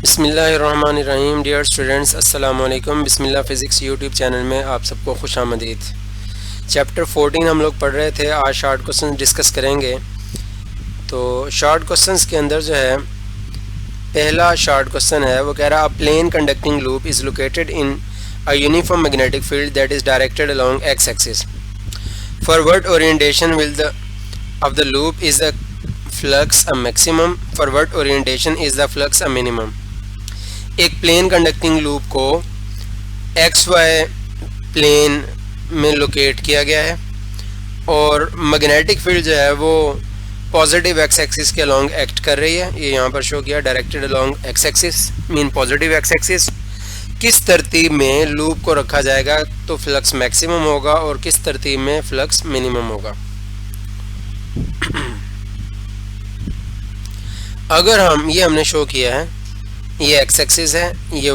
बिस्मिल्लाहिर्रहमानिर्रहीम। Dear students, अस्सलाम वालेकुम। बिस्मिल्लाह फ़िज़िक्स यूट्यूब चैनल में आप सबको खुश आमदीद। चैप्टर 14 हम लोग पढ़ रहे थे, आज शॉर्ट क्वेश्चन डिस्कस करेंगे। तो शॉर्ट क्वेश्चंस के अंदर जो है पहला शॉर्ट क्वेश्चन है, वो कह रहा है a plane conducting loop is located in a uniform magnetic field that is directed along X axis. For what orientation will the of the loop is the flux a maximum, for what orientation is the flux a minimum. एक plane conducting loop को X Y plane में locate किया गया है और magnetic field जो है वो पॉजिटिव एक्स एक्सिस के अलोंग एक्ट कर रही है। ये यहाँ पर शो किया, directed along X axis mean positive X axis. किस तरतीब में लूप को रखा जाएगा तो फ्लक्स मैक्सिमम होगा और किस तरतीब में फ्लक्स मिनिमम होगा। अगर हमने शो किया है, ये एक्स एक्सिस है, ये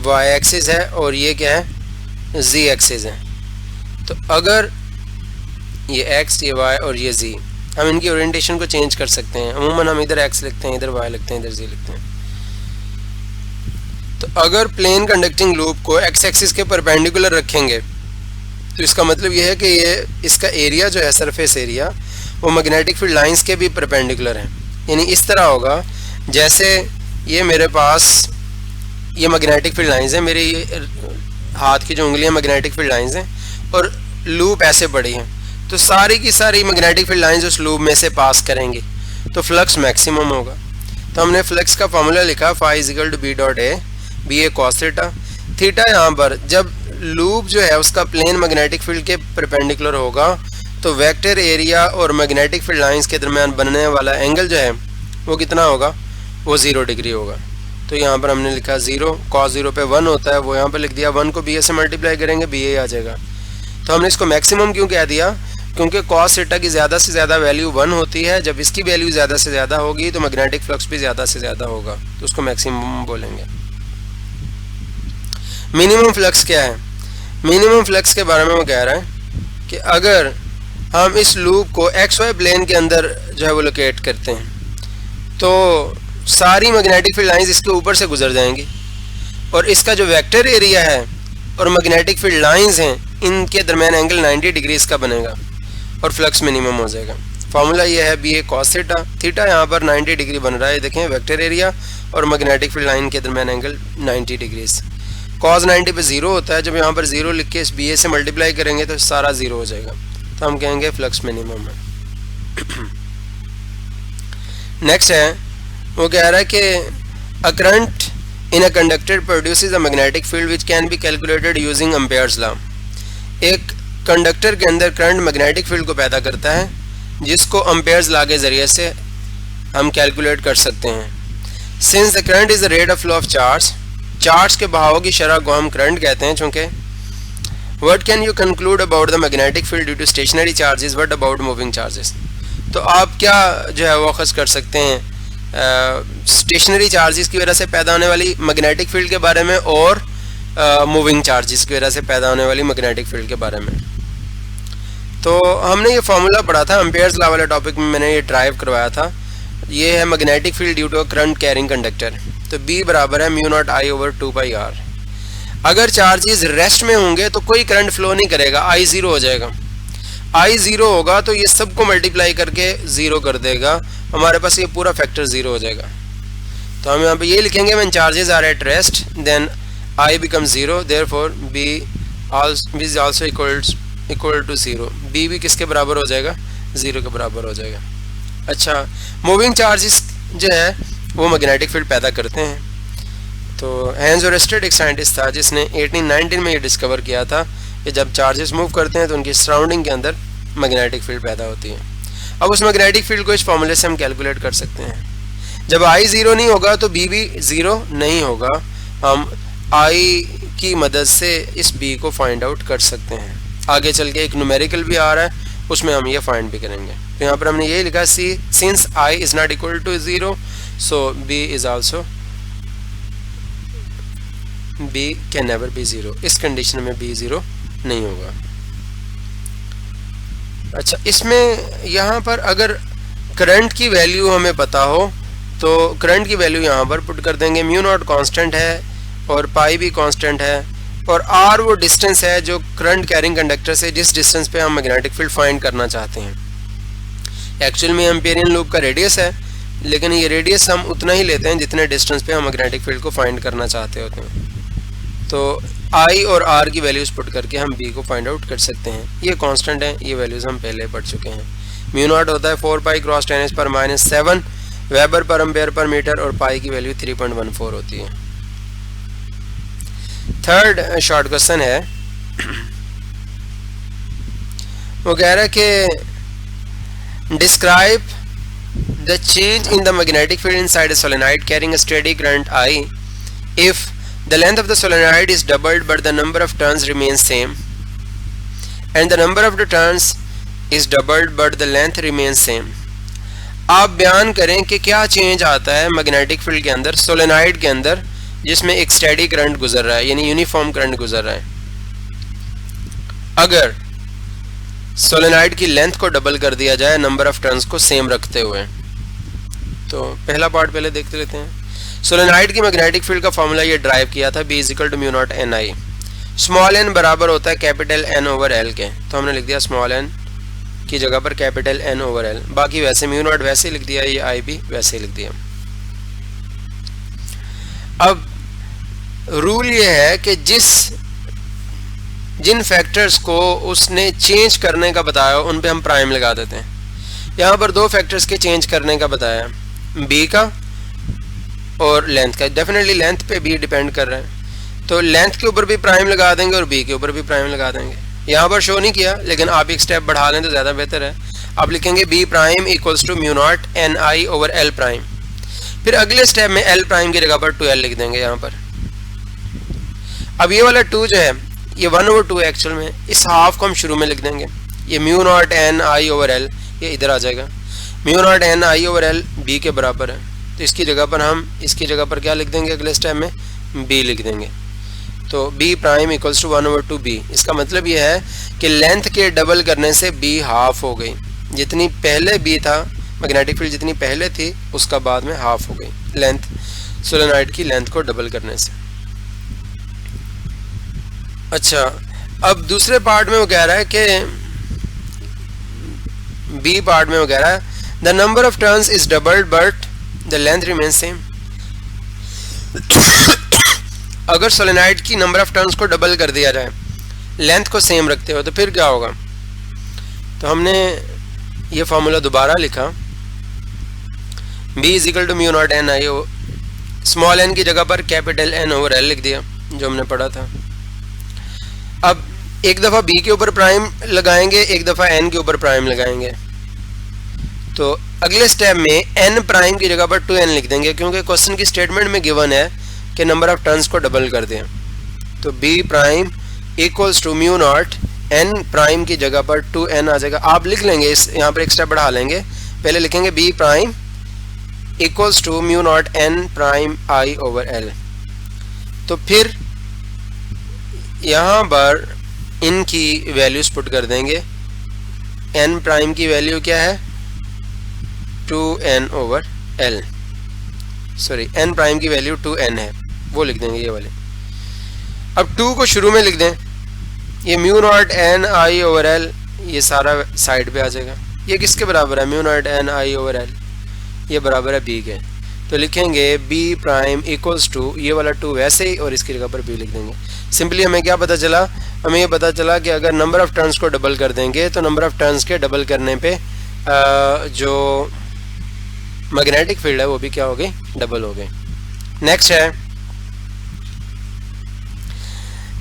वाई एक्सिस है और ये क्या है, जी एक्सिस है। तो अगर ये एक्स, ये वाई और ये जी, हम इनकी ओरिएंटेशन को चेंज कर सकते हैं। अमूमन हम इधर एक्स लिखते हैं, इधर वाई लिखते हैं, इधर जी लिखते हैं। तो अगर प्लेन कंडक्टिंग लूप को एक्स एक्सिस के परपेंडिकुलर रखेंगे तो इसका मतलब ये है कि ये इसका एरिया जो है, सरफेस एरिया, वो मैग्नेटिक फील्ड लाइंस के भी परपेंडिकुलर है। यानी इस तरह होगा जैसे ये मेरे पास ये मैग्नेटिक फील्ड लाइंस है, मेरी हाथ की जो उंगलियां मैग्नेटिक फील्ड लाइंस हैं और लूप ऐसे पड़ी हैं, तो सारी की सारी मैग्नेटिक फील्ड लाइंस उस लूप में से पास करेंगे तो फ्लक्स मैक्सिमम होगा। तो हमने फ्लक्स का फॉर्मूला लिखा, phi is equal to B dot A, B A cos theta. Theta यहाँ पर जब लूप जो है उसका प्लेन मैग्नेटिक फील्ड के परपेंडिकुलर होगा तो वेक्टर एरिया और मैग्नेटिक फील्ड लाइंस के दरमियान बनने वाला एंगल जो है वो कितना होगा, वो 0 डिग्री होगा। तो यहाँ पर हमने लिखा 0, cos 0 पे 1 होता है, वो यहाँ पर लिख दिया। 1 को बी ए से मल्टीप्लाई करेंगे, बी ए आ जाएगा। तो हमने इसको मैक्सिमम क्यों कह दिया, क्योंकि cos थीटा की ज़्यादा से ज़्यादा वैल्यू 1 होती है। जब इसकी वैल्यू ज़्यादा से ज़्यादा होगी तो मैग्नेटिक फ्लक्स भी ज़्यादा से ज़्यादा होगा, तो उसको मैक्सिमम बोलेंगे। मिनिमम फ्लक्स क्या है, मिनिमम फ्लक्स के बारे में वो कह रहा है कि अगर हम इस लूप को एक्स वाई प्लेन के अंदर जो है वो लोकेट करते हैं तो सारी मैग्नेटिक फील्ड लाइंस इसके ऊपर से गुजर जाएंगी और इसका जो वेक्टर एरिया है और मैग्नेटिक फील्ड लाइंस हैं, इनके दरमियान एंगल 90 डिग्रीज का बनेगा और फ्लक्स मिनिमम हो जाएगा। फार्मूला ये है, B A cos theta. Theta यहाँ पर 90 डिग्री बन रहा है, देखें वेक्टर एरिया और मैग्नेटिक फील्ड लाइन के दरमियान एंगल 90 डिग्रीज। कॉस 90 पे 0 होता है, जब यहाँ पर 0 लिख के इस बी ए से मल्टीप्लाई करेंगे तो सारा 0 हो जाएगा, तो हम कहेंगे फ्लक्स मिनिमम है। नेक्स्ट है, वो कह रहा है कि a current in a conductor produces a magnetic field which can be calculated using Ampere's law. एक कंडक्टर के अंदर करंट मैग्नेटिक फील्ड को पैदा करता है जिसको एम्पेयर्स लॉ के ज़रिए से हम कैलकुलेट कर सकते हैं। Since the current is the rate of flow of charge के बहाव की शरह को हम करंट कहते हैं। चूँकि what can you conclude about the magnetic field due to stationary charges, what about moving charges. तो आप क्या जो है वो अखज़ कर सकते हैं स्टेशनरी चार्जेस की वजह से पैदा होने वाली मैग्नेटिक फील्ड के बारे में और मूविंग चार्जेस की वजह से पैदा होने वाली मैग्नेटिक फील्ड के बारे में। तो हमने ये फार्मूला पढ़ा था, एम्पेयर्स लॉ वाले टॉपिक में मैंने ये ड्राइव करवाया था। ये है magnetic field due to current carrying conductor. तो B बराबर है mu not I over 2 pi R। अगर चार्जेस रेस्ट में होंगे तो कोई करंट फ्लो नहीं करेगा, I 0 हो जाएगा। I 0 होगा तो ये सबको मल्टीप्लाई करके 0 कर देगा, हमारे पास ये पूरा फैक्टर 0 हो जाएगा। तो हम यहाँ पे ये लिखेंगे, when charges are at rest then I becomes 0, therefore B is also equal to 0। B भी किसके बराबर हो जाएगा, 0 के बराबर हो जाएगा। अच्छा, मूविंग चार्जेस जो है वो मैग्नेटिक फील्ड पैदा करते हैं। तो हैंस ओरेस्टेड एक साइंटिस्ट था जिसने 1819 में ये डिस्कवर किया था कि जब चार्जेस मूव करते हैं तो उनकी सराउंडिंग के अंदर मैग्नेटिक फील्ड पैदा होती है। अब उस मैग्नेटिक फील्ड को इस फॉर्मूले से हम कैलकुलेट कर सकते हैं। जब I 0 नहीं होगा तो B भी 0 नहीं होगा। हम I की मदद से इस B को फाइंड आउट कर सकते हैं। आगे चल के एक न्यूमेरिकल भी आ रहा है, उसमें हम ये फाइंड भी करेंगे। तो यहाँ पर हमने ये लिखा, since I is not equal to 0 so B is also B can never be 0। इस कंडीशन में B 0 नहीं होगा। अच्छा, इसमें यहाँ पर अगर करंट की वैल्यू हमें पता हो तो करंट की वैल्यू यहाँ पर पुट कर देंगे। म्यू नॉट कांस्टेंट है और पाई भी कांस्टेंट है, और आर वो डिस्टेंस है जो करंट कैरिंग कंडक्टर से जिस डिस्टेंस पे हम मैग्नेटिक फील्ड फाइंड करना चाहते हैं। एक्चुअल में एम्पियरियन लूप का रेडियस है, लेकिन ये रेडियस हम उतना ही लेते हैं जितने डिस्टेंस पे हम मैग्नेटिक फील्ड को फाइंड करना चाहते होते हैं। तो आई और आर की वैल्यूज पुट करके हम बी को फाइंड आउट कर सकते हैं। ये कांस्टेंट है, ये वैल्यूज हम पहले पढ़ चुके हैं। म्यू नॉट होता है 4 pi cross 10⁻⁻7 weber per ampere per metre, और पाई की वैल्यू 3.14 होती है। थर्ड शॉर्ट क्वेश्चन है, वो कह रहा है कि describe the change in the magnetic field inside a solenoid carrying a steady current I if the length of the solenoid is doubled but the number of turns remains same, and the number of the turns is doubled but the length remains same। आप बयान करें कि क्या change आता है magnetic field के अंदर, solenoid के अंदर, जिसमें एक स्टेडी करंट गुजर रहा है, यानी यूनिफॉर्म करंट गुजर रहा है, अगर सोलेनॉइड की लेंथ को डबल कर दिया जाए नंबर ऑफ टर्न्स को सेम रखते हुए। तो पहला पार्ट पहले देखते लेते हैं। सोलेनॉइड की मैग्नेटिक फील्ड का फॉर्मूला ये ड्राइव किया था, B = mu not N I. Small n बराबर होता है कैपिटल N ओवर L के, तो हमने लिख दिया स्मॉल n की जगह पर कैपिटल N ओवर L। बाकी वैसे म्यू नॉट वैसे ही लिख दिया, ये I भी वैसे ही लिख दिया। अब रूल ये है कि जिन फैक्टर्स को उसने चेंज करने का बताया उन पे हम प्राइम लगा देते हैं। यहाँ पर दो फैक्टर्स के चेंज करने का बताया, B का और लेंथ का। डेफिनेटली लेंथ पे भी डिपेंड कर रहा है, तो लेंथ के ऊपर भी प्राइम लगा देंगे और बी के ऊपर भी प्राइम लगा देंगे। यहाँ पर शो नहीं किया, लेकिन आप एक स्टेप बढ़ा लें तो ज़्यादा बेहतर है। आप लिखेंगे B prime equals to mu not N I over L prime. फिर अगले स्टेप में एल प्राइम की जगह पर 2l लिख देंगे यहाँ पर। अब ये वाला 2 जो है ये 1/2 है एक्चुअल में, इस हाफ को हम शुरू में लिख देंगे। ये mu not N I over L ये इधर आ जाएगा। Mu not N I over L B के बराबर है, तो इसकी जगह पर हम इसकी जगह पर क्या लिख देंगे, अगले स्टेप में b लिख देंगे। तो b prime equals to 1/2 b। इसका मतलब ये है कि लेंथ के डबल करने से b हाफ हो गई। जितनी पहले b था, मैग्नेटिक फील्ड जितनी पहले थी उसका बाद में हाफ हो गई लेंथ, सोलेनॉइड की लेंथ को डबल करने से। अच्छा, अब दूसरे पार्ट में वो कह रहा है कि b पार्ट में वो कह रहा है the number of turns is doubled but the length remains same. अगर सोलेनॉइड की नंबर ऑफ टर्न्स को डबल कर दिया जाए लेंथ को सेम रखते हो तो फिर क्या होगा। तो हमने ये फॉर्मूला दोबारा लिखा, B = mu not N I, small n की जगह पर कैपिटल N ओवर L लिख दिया जो हमने पढ़ा था। अब एक दफ़ा B के ऊपर प्राइम लगाएंगे, एक दफ़ा N के ऊपर प्राइम लगाएंगे। तो अगले स्टेप में n प्राइम की जगह पर 2n लिख देंगे, क्योंकि क्वेश्चन की स्टेटमेंट में गिवन है कि नंबर ऑफ टर्न्स को डबल कर दें। तो b prime equals to mu not n prime की जगह पर 2n आ जाएगा। आप लिख लेंगे, इस यहाँ पर एक स्टेप बढ़ा लेंगे, पहले लिखेंगे b prime equals to mu not n prime i over l। तो फिर यहाँ पर इनकी वैल्यूज पुट कर देंगे। n प्राइम की वैल्यू क्या है, 2n over l, sorry n prime की वैल्यू 2n है, वो लिख देंगे ये वाले। अब 2 को शुरू में लिख दें, ये mu not n i over l ये सारा साइड पे आ जाएगा। ये किसके बराबर है, mu not n i over l, ये बराबर है b के। तो लिखेंगे b प्राइम इक्वल्स टू ये वाला 2 वैसे ही और इसकी जगह पर b लिख देंगे। सिंपली हमें क्या पता चला, हमें ये पता चला कि अगर नंबर ऑफ टर्न्स को डबल कर देंगे तो नंबर ऑफ टर्न्स के डबल करने पे जो मैग्नेटिक फील्ड है वो भी क्या हो गई, डबल हो गई। नेक्स्ट है,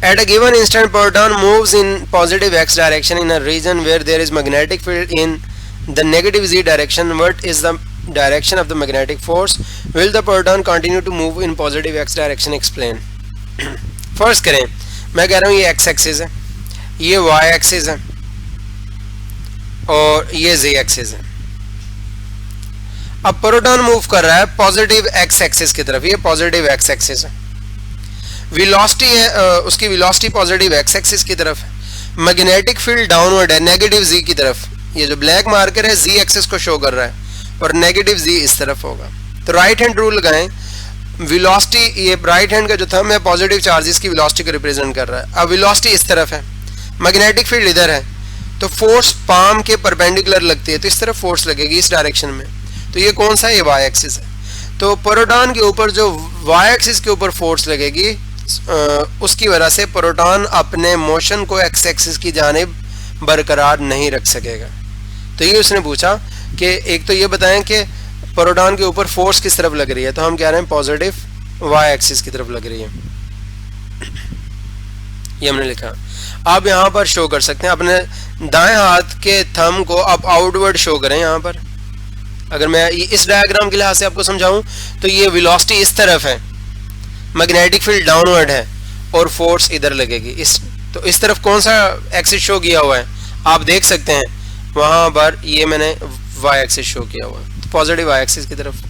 at a given instant proton moves in positive x direction in a region where there is magnetic field in the negative z direction, what is the direction of the magnetic force, will the proton continue to move in positive x direction, explain. First करें, मैं कह रहा हूँ ये x axis है, ये y axis है और ये z एक्सिस है। अब प्रोटॉन मूव कर रहा है पॉजिटिव x एक्सिस की तरफ, ये पॉजिटिव x एक्सिस है। वेलोसिटी है उसकी वेलोसिटी पॉजिटिव x एक्सिस की तरफ है। मैग्नेटिक फील्ड डाउनवर्ड है नेगेटिव z की तरफ। ये जो ब्लैक मार्कर है z एक्सिस को शो कर रहा है और नेगेटिव z इस तरफ होगा। तो राइट हैंड रूल लगाएं, वेलोसिटी, ये राइट हैंड का जो थंब है पॉजिटिव चार्जेस की वेलोसिटी को रिप्रेजेंट कर रहा है। अब वेलोसिटी इस तरफ है, मैग्नेटिक फील्ड इधर है, तो फोर्स पाम के परपेंडिकुलर लगती है, तो इस तरफ फोर्स लगेगी इस डायरेक्शन में। तो ये कौन सा है, ये वाई एक्सिस है। तो प्रोटॉन के ऊपर जो वाई एक्सिस के ऊपर फोर्स लगेगी उसकी वजह से प्रोटॉन अपने मोशन को एक्स एक्सिस की जानिब बरकरार नहीं रख सकेगा। तो ये उसने पूछा कि एक तो ये बताएं कि प्रोटॉन के ऊपर फोर्स किस तरफ लग रही है, तो हम कह रहे हैं पॉजिटिव वाई एक्सिस की तरफ लग रही है, ये हमने लिखा। आप यहाँ पर शो कर सकते हैं अपने दाएं हाथ के थंब को, आप आउटवर्ड शो करें यहाँ पर। अगर मैं इस डायग्राम के लिहाज से आपको समझाऊं तो ये वेलोसिटी इस तरफ है, मैग्नेटिक फील्ड डाउनवर्ड है और फोर्स इधर लगेगी इस, तो इस तरफ कौन सा एक्सिस शो किया हुआ है आप देख सकते हैं, वहां पर ये मैंने वाई एक्सिस शो किया हुआ है, तो पॉजिटिव वाई एक्सिस की तरफ।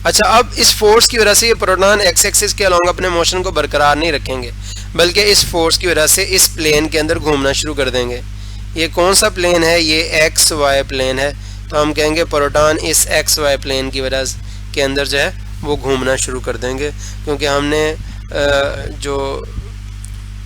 अच्छा, अब इस फोर्स की वजह से ये प्रोटॉन एक्स एक्सिस के अलोंग अपने मोशन को बरकरार नहीं रखेंगे, बल्कि इस फोर्स की वजह से इस प्लेन के अंदर घूमना शुरू कर देंगे। ये कौन सा प्लेन है, ये एक्स वाई प्लेन है, तो हम कहेंगे प्रोटॉन इस एक्स वाई प्लेन की वजह के अंदर जो है वो घूमना शुरू कर देंगे, क्योंकि हमने जो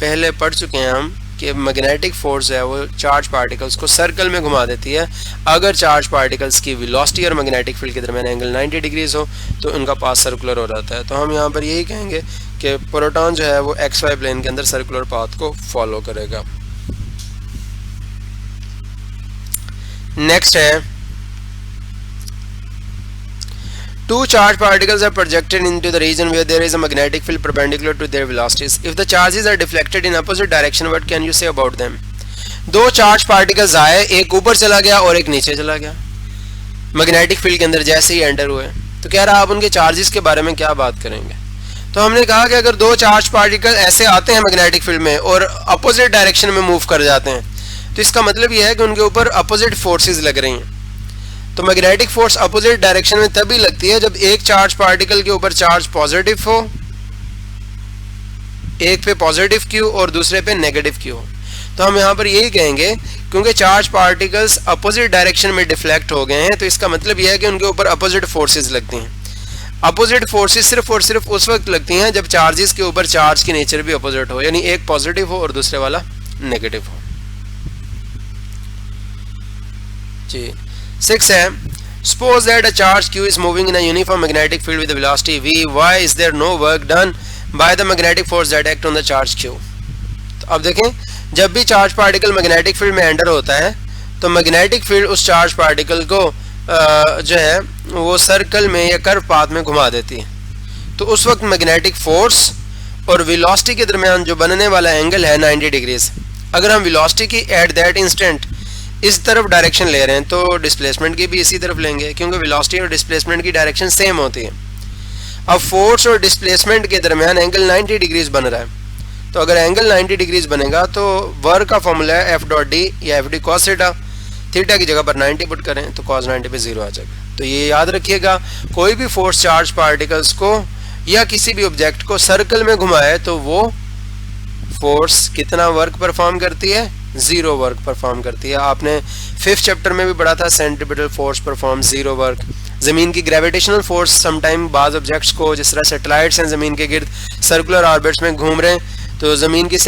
पहले पढ़ चुके हैं हम कि मैग्नेटिक फोर्स है वो चार्ज पार्टिकल्स को सर्कल में घुमा देती है। अगर चार्ज पार्टिकल्स की वेलोसिटी और मैग्नेटिक फील्ड के दरमियान एंगल 90 डिग्रीज हो तो उनका पाथ सर्कुलर हो जाता है। तो हम यहाँ पर यही कहेंगे कि प्रोटॉन जो है वो एक्स वाई प्लेन के अंदर सर्कुलर पाथ को फॉलो करेगा। नेक्स्ट है, two charged particles are projected into the region where there is a magnetic field perpendicular to their velocities. If the charges are deflected in opposite direction, what can you say about them? दो charge particles आए, एक ऊपर चला गया और एक नीचे चला गया मैग्नेटिक फील्ड के अंदर जैसे ही एंटर हुए, तो कह रहा आप उनके चार्जेस के बारे में क्या बात करेंगे। तो हमने कहा कि अगर दो चार्ज पार्टिकल ऐसे आते हैं मैग्नेटिक फील्ड में और अपोजिट डायरेक्शन में मूव कर जाते हैं, तो इसका मतलब यह है कि उनके ऊपर अपोजिट फोर्सेस लग रही हैं। तो मैग्नेटिक फोर्स अपोजिट डायरेक्शन में तभी लगती है जब एक चार्ज पार्टिकल के ऊपर चार्ज पॉजिटिव हो, एक पे पॉजिटिव क्यू और दूसरे पे नेगेटिव क्यू हो। तो हम यहाँ पर यही कहेंगे क्योंकि चार्ज पार्टिकल्स अपोजिट डायरेक्शन में डिफ्लेक्ट हो गए हैं, तो इसका मतलब यह है कि उनके ऊपर अपोजिट फोर्सेस लगती हैं। अपोजिट फोर्सेस सिर्फ और सिर्फ उस वक्त लगती हैं जब चार्जेस के ऊपर चार्ज की नेचर भी अपोजिट हो, यानी एक पॉजिटिव हो और दूसरे वाला नेगेटिव हो। जी 6 है, suppose that a charge q is moving in a uniform magnetic field with a velocity v, why is there no work done by the magnetic force that act on the charge q? तो अब देखें, जब भी charge particle magnetic field में enter होता है तो magnetic field उस चार्ज पार्टिकल को जो है वो सर्कल में या कर्व पाथ में घुमा देती है। तो उस वक्त मैग्नेटिक फोर्स और वेलोसिटी के दरमियान जो बनने वाला एंगल है 90 डिग्रीज। अगर हम वेलोसिटी की एट दैट इंस्टेंट इस तरफ डायरेक्शन ले रहे हैं तो डिस्प्लेसमेंट की भी इसी तरफ लेंगे, क्योंकि वेलोसिटी और डिस्प्लेसमेंट की डायरेक्शन सेम होती है। अब फोर्स और डिस्प्लेसमेंट के दरमियान एंगल 90 डिग्रीज बन रहा है, तो अगर एंगल 90 डिग्रीज बनेगा तो वर्क का फॉर्मूला है एफ डॉट डी या F D cos theta. Theta की जगह पर 90 पुट करें तो कॉस 90 पे 0 आ जाएगा। तो ये याद रखिएगा, कोई भी फोर्स चार्ज पार्टिकल्स को या किसी भी ऑब्जेक्ट को सर्कल में घुमाए तो वो फोर्स कितना वर्क परफॉर्म करती है, 0 वर्क परफॉर्म करती है। आपने 5th चैप्टर में भी पढ़ा था सेंट्रीपिटल फोर्स परफॉर्म 0 वर्क। ज़मीन की ग्रेविटेशनल फोर्स समटाइम बाज ऑब्जेक्ट्स को, जिस तरह सैटेलाइट्स हैं ज़मीन के गिर्द सर्कुलर ऑर्बिट्स में घूम रहे हैं, तो ज़मीन की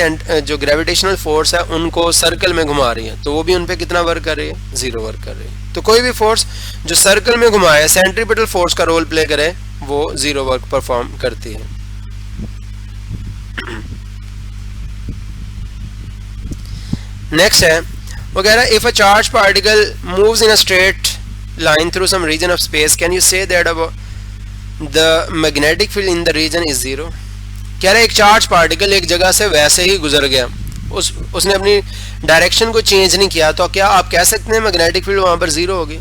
जो ग्रेविटेशनल फोर्स है उनको सर्कल में घुमा रही है, तो वो भी उन पे कितना वर्क कर रही है, 0 वर्क कर रही है। तो कोई भी फोर्स जो सर्कल में घुमाए, सेंट्रीपिटल फोर्स का रोल प्ले करे, वो 0 वर्क परफॉर्म करती है। नेक्स्ट है, वो कह रहा है if a charge particle moves in a straight line through some region of space, can you say that the magnetic field in the region is 0। कह रहा है एक चार्ज पार्टिकल एक जगह से वैसे ही गुजर गया, उसने अपनी डायरेक्शन को चेंज नहीं किया, तो क्या आप कह सकते हैं मैग्नेटिक फील्ड वहां पर 0 होगी?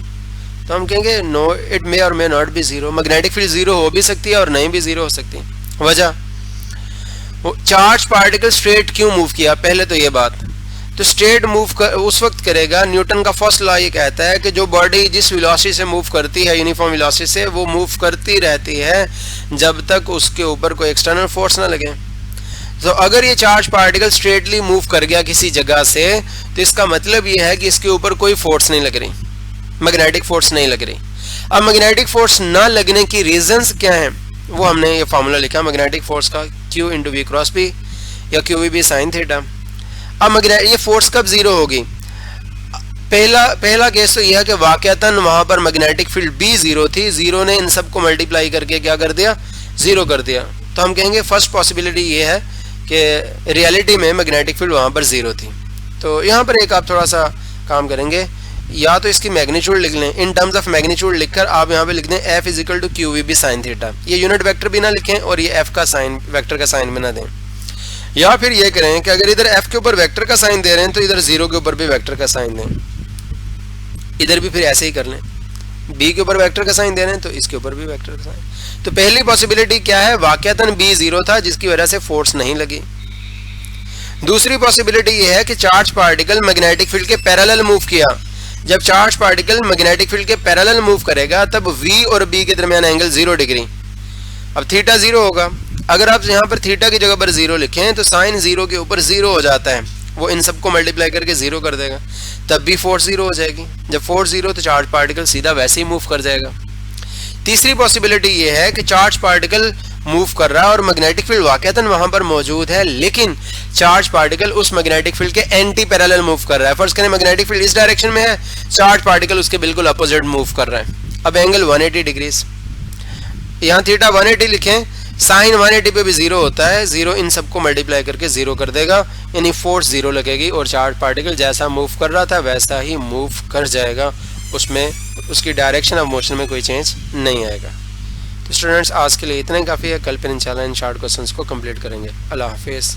तो हम कहेंगे नो, इट मे और may not be 0। Magnetic field 0 हो भी सकती है और नहीं भी 0 हो सकती है। वजह, चार्ज पार्टिकल स्ट्रेट क्यों मूव किया, पहले तो ये बात। तो स्ट्रेट मूव उस वक्त करेगा, न्यूटन का फर्स्ट लॉ ये कहता है कि जो बॉडी जिस वेलोसिटी से मूव करती है, यूनिफॉर्म वेलोसिटी से, वो मूव करती रहती है जब तक उसके ऊपर कोई एक्सटर्नल फोर्स ना लगे। तो अगर ये चार्ज पार्टिकल स्ट्रेटली मूव कर गया किसी जगह से, तो इसका मतलब ये है कि इसके ऊपर कोई फोर्स नहीं लग रही, मैग्नेटिक फोर्स नहीं लग रही। अब मैग्नेटिक फोर्स ना लगने की रीजंस क्या हैं, वो हमने ये फार्मूला लिखा मैग्नेटिक फोर्स का, Q into V cross B या QVB साइन थीटा। अब ये फोर्स कब जीरो होगी? पहला केस तो यह है कि वाकयातन वहां पर मैग्नेटिक फील्ड B जीरो थी, जीरो ने इन सबको मल्टीप्लाई करके क्या कर दिया, जीरो कर दिया। तो हम कहेंगे फर्स्ट पॉसिबिलिटी ये है कि रियलिटी में मैग्नेटिक फील्ड वहां पर जीरो थी। तो यहाँ पर एक आप थोड़ा सा काम करेंगे, या तो इसकी मैग्नीट्यूड लिख लें, इन टर्म्स ऑफ मैग्नीट्यूड लिखकर आप यहाँ पे लिख दें F is equal to QVB sine theta. ये यूनिट वेक्टर भी ना लिखें और ये F का साइन, वेक्टर का साइन भी ना दें। या फिर ये करें कि अगर इधर F के ऊपर वेक्टर का साइन दे रहे हैं तो इधर जीरो के ऊपर भी वेक्टर का साइन दें, इधर भी फिर ऐसे ही कर लें, B के ऊपर वेक्टर का साइन दे रहे हैं तो इसके ऊपर भी वेक्टर का साइन। तो पहली पॉसिबिलिटी क्या है, वाकयातन B जीरो था जिसकी वजह से फोर्स नहीं लगी। दूसरी पॉसिबिलिटी ये है कि चार्ज पार्टिकल मैग्नेटिक फील्ड के पैरेलल मूव किया। जब चार्ज पार्टिकल मैग्नेटिक फील्ड के पैरेलल मूव करेगा तब V और B के दरमियान एंगल 0 डिग्री, अब थीटा 0 होगा। अगर आप यहाँ पर थीटा की जगह पर 0 लिखें तो साइन 0 के ऊपर 0 हो जाता है, वो इन सबको मल्टीप्लाई करके 0 कर देगा, तब भी फोर्स 0 हो जाएगी। जब फोर्स 0 तो चार्ज पार्टिकल सीधा वैसे ही मूव कर जाएगा। तीसरी पॉसिबिलिटी ये है कि चार्ज पार्टिकल मूव कर रहा है और मैग्नेटिक फील्ड वाकईतन वहां पर मौजूद है, लेकिन चार्ज पार्टिकल उस मैग्नेटिक फील्ड के एंटी पैरेलल मूव कर रहा है। फर्ज करें मैग्नेटिक फील्ड इस डायरेक्शन में है, चार्ज पार्टिकल उसके बिल्कुल अपोजिट मूव कर रहा है। अब एंगल 180 डिग्रीज, यहाँ थीटा 180 लिखें, साइन 180 पे भी 0 होता है, 0 इन सबको मल्टीप्लाई करके 0 कर देगा, यानी फोर्स 0 लगेगी और चार्ज पार्टिकल जैसा मूव कर रहा था वैसा ही मूव कर जाएगा, उसमें उसकी डायरेक्शन ऑफ मोशन में कोई चेंज नहीं आएगा। तो स्टूडेंट्स आज के लिए इतना ही काफ़ी है, कल फिर इंशाल्लाह इन शॉर्ट क्वेश्चंस को कंप्लीट करेंगे। अल्लाह हाफिज़।